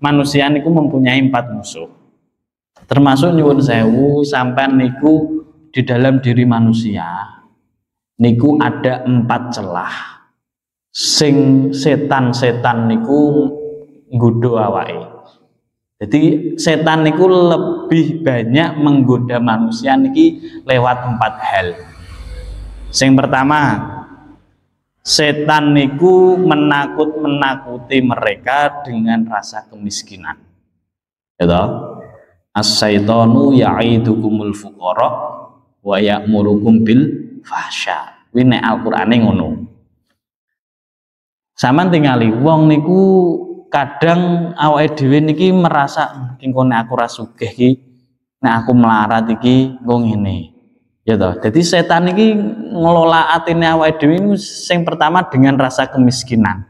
manusia niku mempunyai 4 musuh. Termasuk nyuwun sewu sampean niku di dalam diri manusia niku ada 4 celah sing setan-setan niku nggodha awake. Jadi setan niku lebih banyak menggoda manusia niki lewat 4 hal. Sing pertama, setan niku menakuti mereka dengan rasa kemiskinan. Ya toh? As-syaitanu ya'idukumul fuqara wa ya'murukum bil fahsya. Kuwi nek Al-Qur'ane ngono. Saman tingali wong niku kadang awake dhewe niki merasa engko nek aku ra sugih iki, nek aku melarat iki engko ngene. Ya toh. Jadi setan niki ngelola atine awake dhewe niku sing pertama dengan rasa kemiskinan.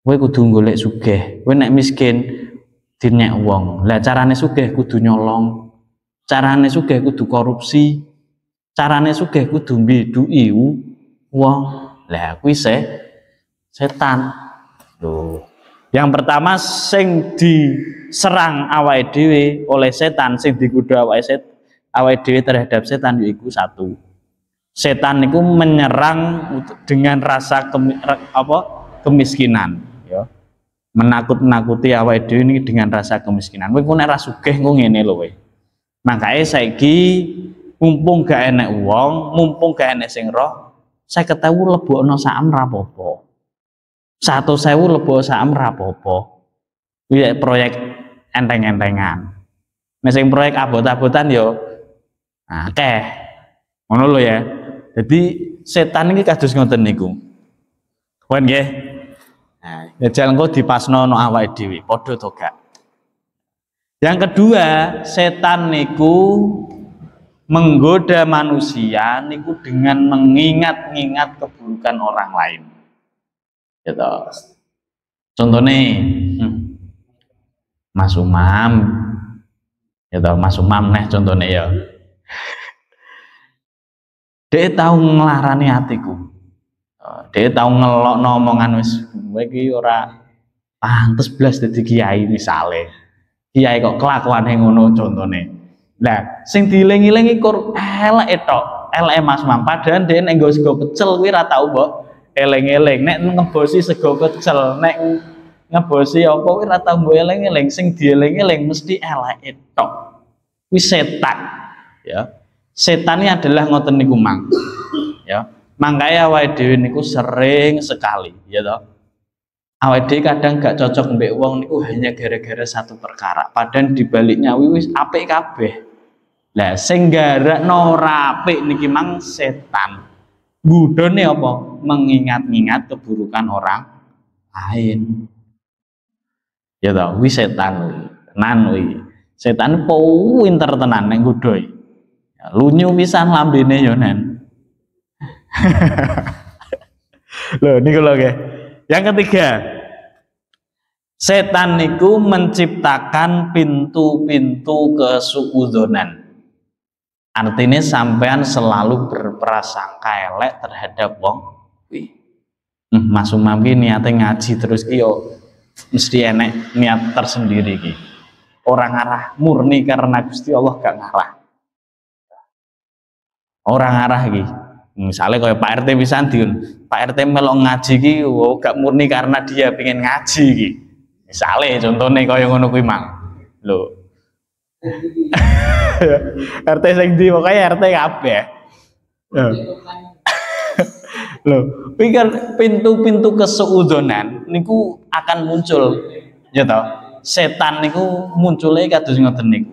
Kowe kudu golek sugih. Kowe nek miskin dinyek wong. Lah carane sugih kudu nyolong. Carane sugih kudu korupsi. Carane sugih kudu mbeduki wong. Lah kuwi setan. Loh. Yang pertama sing diserang awake dhewe oleh setan, sing digodha awake dhewe terhadap setan yaiku 1. Setan niku menyerang dengan rasa kemiskinan, ya. Menakut-nakuti awake dhewe niki dengan rasa kemiskinan. Kowe nek ra sugih engko ngene lho kowe. Makane saiki mumpung gak enek wong, mumpung gak enek sing roh, 50.000 lebokno saem ra apa-apa. 100.000 lebok saem ra apa-apa. Kuwi proyek enteng-entengan. Nek sing proyek abot-abotan yo akeh. Ngono lho ya. Jadi setan iki kados ngoten niku. Kuwi nggih. Nah, jajal engko dipasno no awake dhewe, padha to gak. Yang kedua, setan niku menggoda manusia niku dengan mengingat-ingat keburukan orang lain. Gitu. Contohnya Mas Umam, gitu, Mas Umam nih contohnya ya. Dia tahu ngelarani hatiku. Dia tahu ngelokno omongan wis kowe iki ora pantes blas dadi kiai misale. Kiai kok kelakuane ngono contone. Lah, sing dieling-elingi kur eleke tok, eleke Mas Umam. Padahal dia nek nggo sego pecel kuwi ora tau mbok eling-eling. Nek ngebosi sego pecel, nek ngebosi apa kuwi ora tau mbok eling-eling. Sing dieling-eling mesti eleke tok. Kuwi setan, ya. Setan ini adalah ngoten niku mang. Ya. Makanya awake dhewe niku sering sekali, ya toh. Awake dhewe kadang gak cocok mbek wong niku hanya gara-gara satu perkara. Padahal dibaliknya wis apik kabeh. Lah sing garakno ora apik niki mang setan. Budone apa? Mengingat-ingat keburukan orang lain. Ya toh, wi setan tenan wi. Setan pinter tenan nek nggodhoi. Lunyu pisan lambene yo nen. Loh niku lho nggih. Yang ketiga, setan niku menciptakan pintu-pintu kesuudzonan. Artinya sampean selalu berprasangka elek terhadap wong kuwi. Mas Umam ki niate ngaji terus ki yo mesti enek niat tersendiri ki. Orang arah murni karena Gusti Allah gak ngarah. Orang arah iki. Misalnya kayak Pak RT pisan diun, Pak RT melok ngaji ki gak murni karena dia pengen ngaji ki. Misalnya contohnya kayak ngono kuwi mang. Lho. RT sing ndi pokoke RT kabeh. Lho, pikir pintu-pintu kesuudzonan niku akan muncul ya toh. Setan niku muncule kados ngoten niku.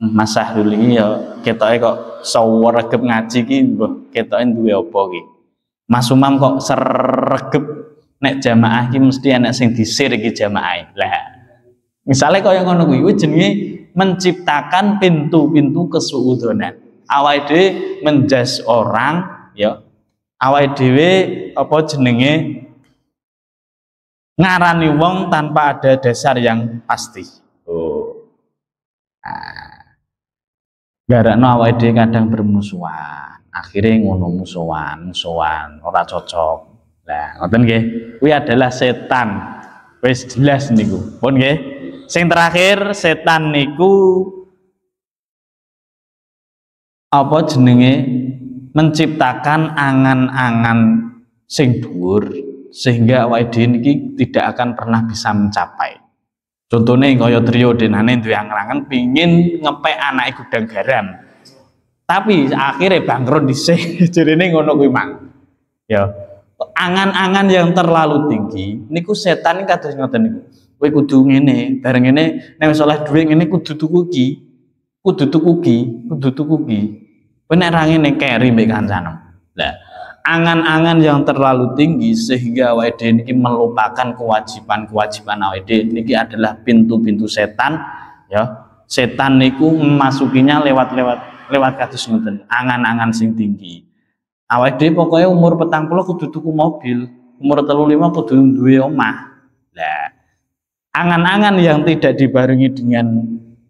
Mas Sahrul iki ya ketoke kok sawergep ngaji ki mbah ketoke duwe apa ki. Mas Umam kok sregep nek jamaah ki mesti ana sing disir iki jamaah. Lah, misale kaya ngono kuwi jenenge menciptakan pintu-pintu kesuudzonan. Awake dhewe menjas orang ya. Awake dhewe apa jenenge ngarani wong tanpa ada dasar yang pasti. Oh. Nah, garakno awake dhewe kadang bermusuhan. Akhirnya ngono musuhan ora cocok. Lah, ngoten nggih. Kuwi adalah setan. Wis jelas niku. Pun nggih. Sing terakhir setan niku apa jenenge menciptakan angan-angan sing dhuwur sehingga awake dhewe niki tidak akan pernah bisa mencapai. Contohnya kaya trio denane duwe angan-angan pingin ngepek anake gudang garam. Tapi akhirnya bangkrut dhisik. Jarene ngono kuwi mang. Ya. Angan-angan yang terlalu tinggi niku setan iki kados ngoten niku. Kowe kudu ngene, bareng ngene nek wis oleh dhuwit ngene kudu tuku iki. Kudu tuku iki, kudu tuku iki. Kowe nek ra ngene keri mbek kancane. Lah, angan-angan yang terlalu tinggi sehingga awake dhewe niki melupakan kewajiban-kewajiban awake dhewe niki adalah pintu-pintu setan ya. Setan niku memasukinya lewat kados ngoten, angan-angan sing tinggi. Awake dhewe pokoke umur 40 kudu tuku mobil, umur 35 kudu duwe omah. Lah, angan-angan yang tidak dibarengi dengan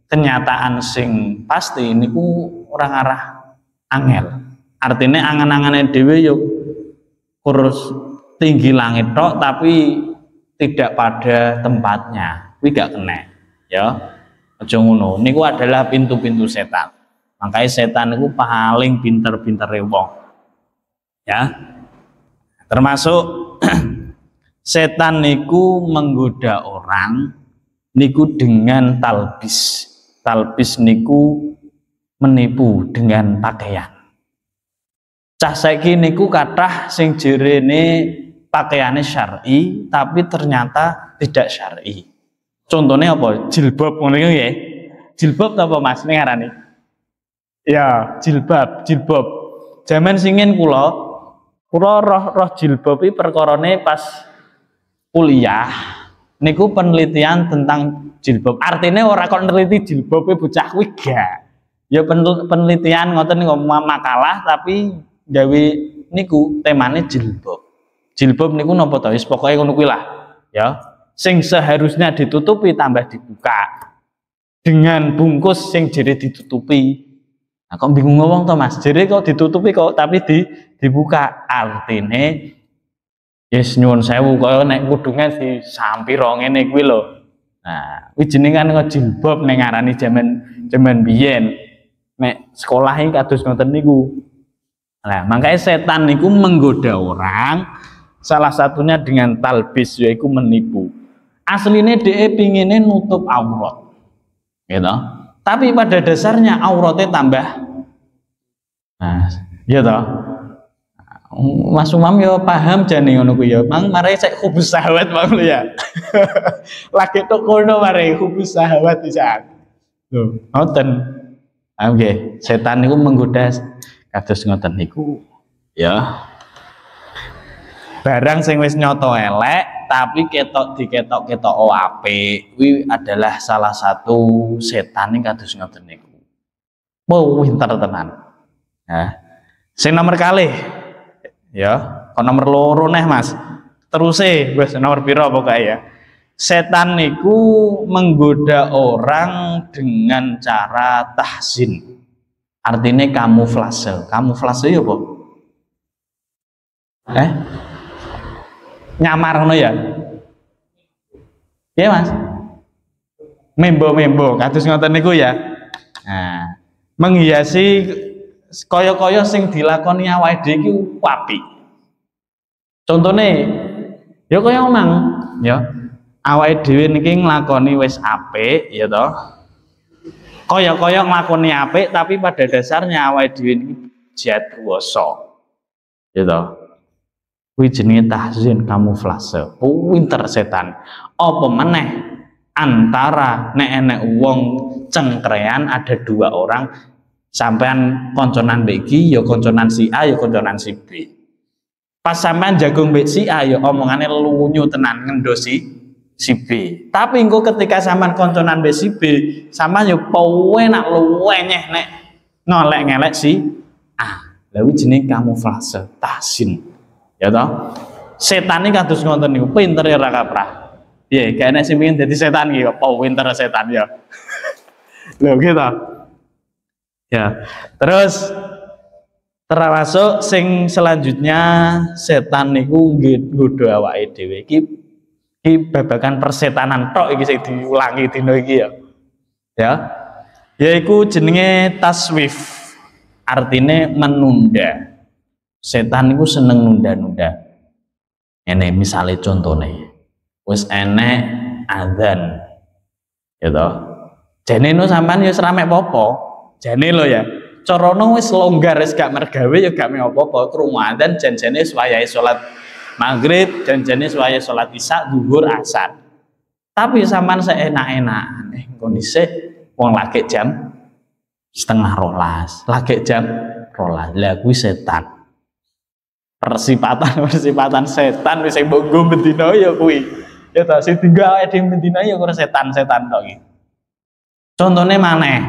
kenyataan sing pasti niku ora ngarah angel. Artinya angan-angane dhewe yo kurus tinggi langit tok tapi tidak pada tempatnya. Kuwi gak kena, ya. Aja ngono. Niku adalah pintu-pintu setan. Makanya setan niku paling pinter-pintere wong. Ya. Termasuk setan niku menggoda orang niku dengan talbis. Talbis niku menipu dengan pakaian. Cah saiki niku kathah sing jerene pakaiane syar'i tapi ternyata tidak syar'i. Contohnya apa? Jilbab ngono iku nggih. Jilbab apa Mas ning ngarani? Ya, jilbab. Jaman singin kula roh jilbab iki perkarane pas kuliah niku penelitian tentang jilbab. Artinya ora kok neliti jilbabe bocah kuwi gak. Ya penelitian ngoten niku makalah tapi gawe niku temane jilbab. Jilbab niku napa to? Wis pokoke ngono kuwi lah, ya. Sing seharusnya ditutupi tambah dibuka. Dengan bungkus sing jere ditutupi. Nah, kok bingung ngomong to Mas? Jere kok ditutupi kok tapi dibuka. Artine yes nyuwun sewu kaya nek kudungan disampira ngene kuwi lho. Nah, kuwi jenengan jilbab ning ngarani jaman biyen. Nek sekolah iki kados ngoten niku. Nah, makanya setan niku menggoda orang salah satunya dengan talbis yaitu menipu. Aslinya dia pinginnya nutup aurat, gitu. Tapi pada dasarnya auratnya tambah. Nah, gitu. Mas Umam ya paham jane ngono kuwi ya. Mang mare sik hubus syahwat mang lho ya. Lagi tok kono mare hubus syahwat pisan. Lho, ngoten. Nggih, setan niku menggoda kados ngoten niku ya. Barang sing wis nyoto elek tapi diketok apik kuwi adalah salah satu setan ning kados ngoten niku. Mau pinter tenan. Nah, sing nomor kalih ya, kok nomor loro neh Mas. Teruse wis nomor pira pokoke ya. Setan niku menggoda orang dengan cara tahsin. Artinya kamuflase. Kamuflase ya apa? Nyamar ngono ya? Iya Mas? Membo kados ngoten niku ya. Nah, menghiasi kaya-kaya sing dilakoni awake dhewe iki apik. Contone ya kaya omang, ya. Awake dhewe niki nglakoni wis apik, ya toh. Kaya-kaya nglakoni apik tapi pada dasarnya awake dhewe niki jadwasa. Ya toh. Kuwi jenenge tahzin kamuflase. Pinter setan. Apa meneh antara nek enek wong cengkrean ada dua orang sampean konconan mbek iki ya konconan si A ya konconan si B. Pas sampean jagung mbek si A ya omongane lunyu tenan ngendosi si B. Tapi engko ketika sampean konconan mbek si B, sampean ya penak luwenyeh nek ngelek si A. Lha kuwi jenenge kamuflase, tahsin. Ya toh, setan ini kados ngoten niku pinter ya ra kaprah. Piye, kayane sing pengin dadi setan iki apa pinter setan ya. Lho gitu. Ya. Terus termasuk sing selanjutnya setan niku nggodha awake dhewe iki Iki babagan persetanan tok iki sing diulangi dina iki ya. Ya. Yaiku jenenge taswif. Artine menunda. Setan iku seneng nunda-nunda. Ini misalnya contohnya, wis enek adzan, gitu. Jane no sampean yo serame apa-apa. Jane lo ya. Corono wis longgar wis gak mergawe ya gak me apa-apa. Krungu adzan janjane wayahe salat maghrib, janjane wayahe salat isya, zuhur, asar. Tapi sampean seenak-enak kondisi wong lagi jam 11:30, lagi jam 12. Lah kuwi setan. Persipatan setan wis sing mbok nggo bendina ya kuwi. Ya ta sing tinggal dhewe bendina ya karo setan-setan tok iki. Contone maneh.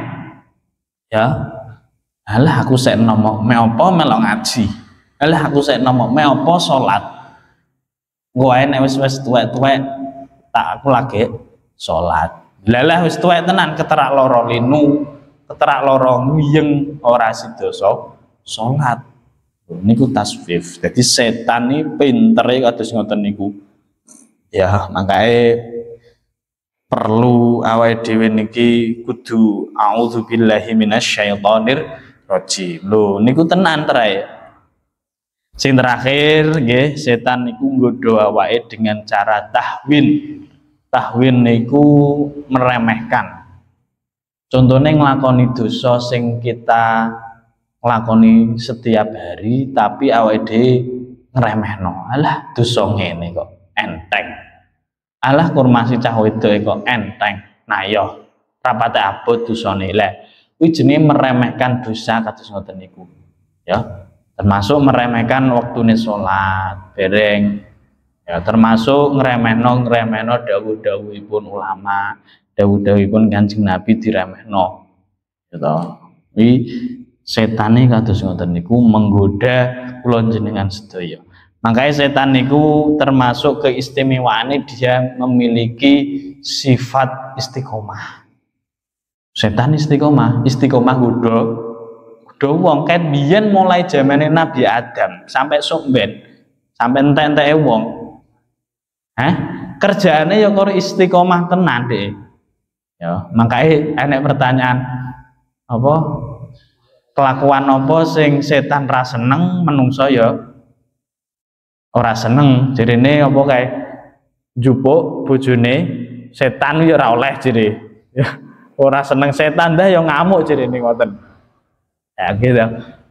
Ya. Alah aku sek nomok me apa melok ngaji. Alah aku sek nomok me apa salat. Gua nek wis tuwek-tuwek tak aku lagi salat. Lalah wis tuwek tenan keterak lara linu, keterak lara nguyeng ora sidoso salat. Niku taswif. Jadi setan ini pintere kados ngoten niku. Ya, makanya perlu awake dhewe niki kudu auzubillahi minasyaitonir rajim. Lho, niku tenan trae. Sing terakhir nggih, setan niku nggodha awake dengan cara tahwin. Tahwin niku meremehkan. Contohnya nglakoni dosa sing kita nglakoni setiap hari tapi awake dhewe ngremehno. Alah dosa ngene kok enteng. Alah kurmasi cah wedoke kok enteng. Nah yo rapate abot dosane. Lah kuwi jenenge meremehkan dosa kados ngoten niku. Ya, termasuk meremehkan waktune salat, dereng. Ya, termasuk ngremehno dawuh-dawuhipun ulama, dawuh-dawuhipun Kanjeng Nabi diremehno. Gitu. Kuwi setane kados ngoten niku menggoda kula jenengan sedaya. Makanya setan niku termasuk keistimewaane dia memiliki sifat istiqomah. Setan istiqomah godho wong ket biyen mulai zamane Nabi Adam sampai sumben, sampai entek-enteke wong. Kerjaane ya karo istiqomah tenan deh. Ya, makanya enek pertanyaan apa? Kelakuan apa sing setan ra seneng menungso ya ora seneng. Jirine apa kae njupuk bojone setan ya ora oleh jire. Ya ora seneng setan dah ya ngamuk jirine ngoten. Ya gitu.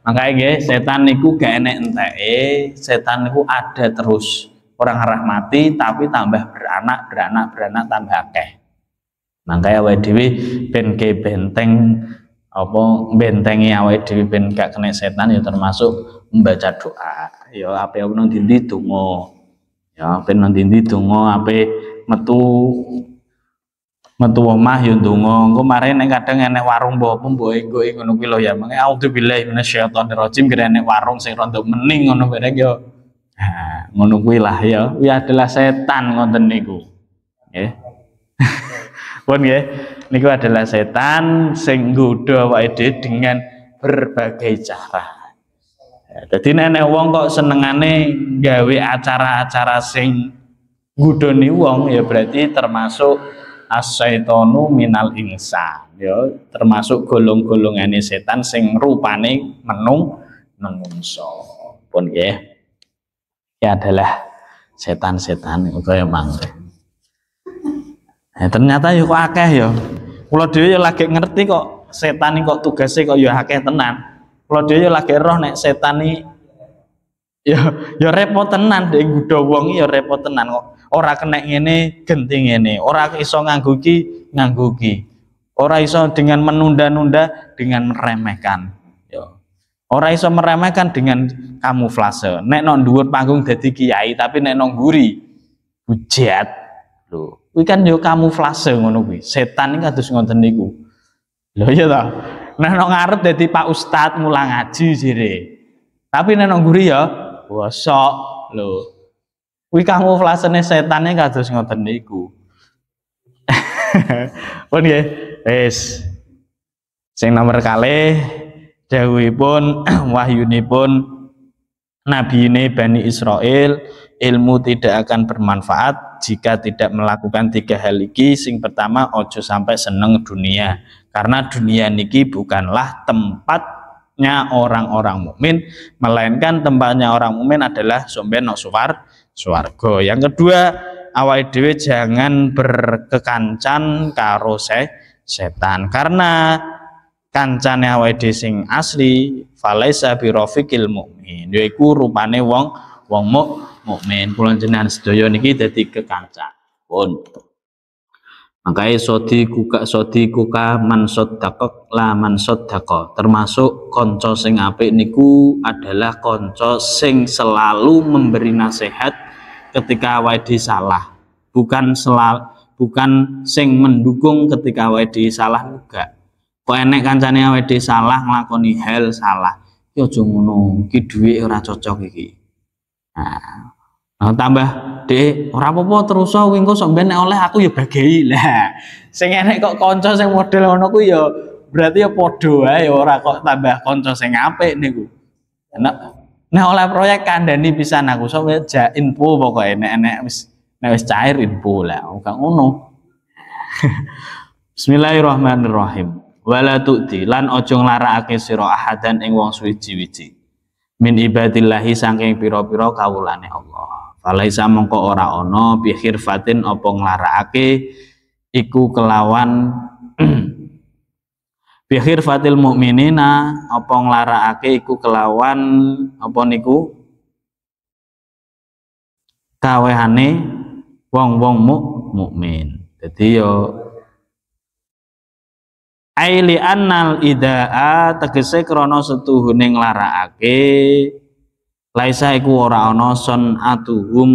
Makanya nggih setan niku gak enek enteke, setan niku ada terus. Orang rahmati tapi tambah beranak tambah akeh. Makanya awake dhewe ben ke benteng apa bentengi awake dhewe ben gak kena setan ya termasuk membaca doa. Ya ape nang dindi donga. Ya ben nang dindi donga ape metu omah ya donga. Engko mare nek kadang enek warung mbok engko ngono kuwi lho ya. Mangke auzubillahi minasyaitonir rajim kira enek warung sing rada mening ngono bareng ya. Nah, ngono kuwi lah ya. Kuwi adalah setan ngoten niku. Nggih. Pun nggih. Niku adalah setan sing nggodha awake dhewe dengan berbagai cara. Ya, dadi nek wong kok senengane gawe acara-acara sing nggodhoni wong ya berarti termasuk as-syaitonu minal insan. Ya, termasuk golong-golongane setan sing rupane menungso. Pun nggih. Ya adalah setan-setan kaya mangke. Ternyata yo kok akeh yo. Kula dhewe yo lagi ngerti kok setan iki kok tugase kok yo akeh tenan. Kula dhewe yo lagi roh nek setan iki yo repot tenan dhek nggodha wong yo repot tenan kok. Ora kena ngene genti ngene, ora iso nganggo iki. Ora iso dengan menunda-nunda dengan meremehkan. Ora iso meremehkan dengan kamuflase. Nek nang dhuwur panggung dadi kiai tapi nek nang nguri hujat. Lho, kuwi kan yo kamuflase ngono kuwi. Setan iki kados ngoten niku. Lho iya ta. Nek nang ngarep dadi Pak Ustad mulang ngaji jere. Tapi nek nang nguri ya bosok. Lho. Kuwi kamuflasene setane kados ngoten niku. Pun nggih. Wis. Sing nomor kalih dawuhipun wahyunipun nabi ini Bani Israel, ilmu tidak akan bermanfaat jika tidak melakukan 3 hal iki. Sing pertama, ojo sampai seneng dunia, karena dunia niki bukanlah tempatnya orang-orang mukmin, melainkan tempatnya orang mukmin adalah somben nok swarga. Yang kedua, awake dhewe jangan berkekancan karo setan, karena kancane awake dhewe sing asli falaisa birafiqil mukmin, yaiku rupane wong mukmin. Kula jenengan sedaya niki dadi kekancan pun. Makanya sodi kuka man soddaqok la man soddaqo, termasuk konco sing apik niku adalah konco sing selalu memberi nasihat ketika awake dhewe salah, bukan sing mendukung ketika awake dhewe salah. Enggak. Kok enek kancane awake dhewe salah nglakoni hal salah, ki aja ngono, ki dhuwit ora cocok iki. Nah, tambah dek ora apa-apa terus wingi kok sampeyan nek oleh aku ya bagei lah. Sing enek kok kanca sing model ngono ku ya berarti ya padha wae, ora kok tambah kanca sing apik niku. Nek oleh proyek kandhani pisan aku sok ja info pokoke nek wis cair info lah, gak ngono. Bismillahirrahmanirrahim. Wala tu'ti lan aja nglarakake sira ahadan ing wong suwiji-wiji min ibadillahi saking pira-pira kawulane Allah. Falaisa mongko ora ana bi khirfatin apa nglarakake iku kelawan bi khirfatil mukminina apa nglarakake iku kelawan apa niku kawehane wong-wong mukmin. Dadi yo aili annal idaa tegese krana setuhune nglarakake laisa iku ora ana sonatuhum,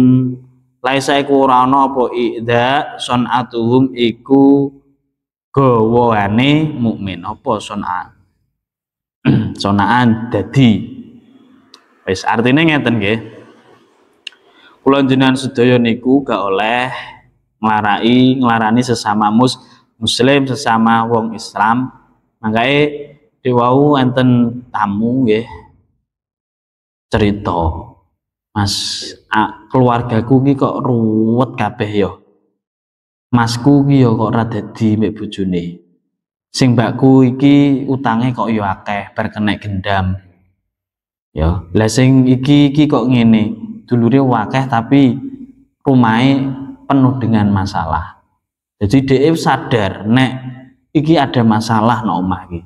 laisa iku ora ana apa ida sonatuhum iku gawane mukmin. Apa sonaan dadi wis artine ngeten nggih. Kula jenengan sedaya niku gak oleh nglarani sesama muslim, sesama wong Islam. Mangkae dewau enten tamu nggih cerita, Mas, keluargaku ki kok ruwet kabeh ya. Masku ki ya kok ora dadi mbek bojone. Sing mbakku iki utange kok ya akeh, bar kenek gendam. Ya, lah sing iki kok ngene, dulure akeh tapi rumahe penuh dengan masalah. Jadi dhek sadar nek iki ada masalah nang omah iki.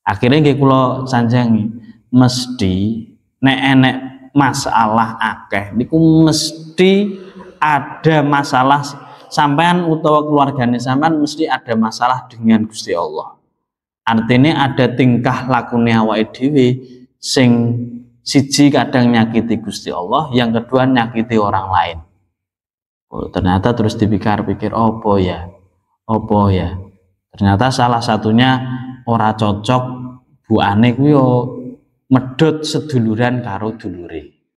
Akhirnya nggih kula sanjangi, mesti nek enek masalah akeh niku mesti ada masalah sampean utawa keluargane sampean mesti ada masalah dengan Gusti Allah. Artinya ada tingkah lakune awake dhewe sing siji kadang nyakiti Gusti Allah, yang kedua nyakiti orang lain. Oh, ternyata terus dipikir-pikir opo ya. Ternyata salah satunya ora cocok buane kuwi yo medhot seduluran karo dulure.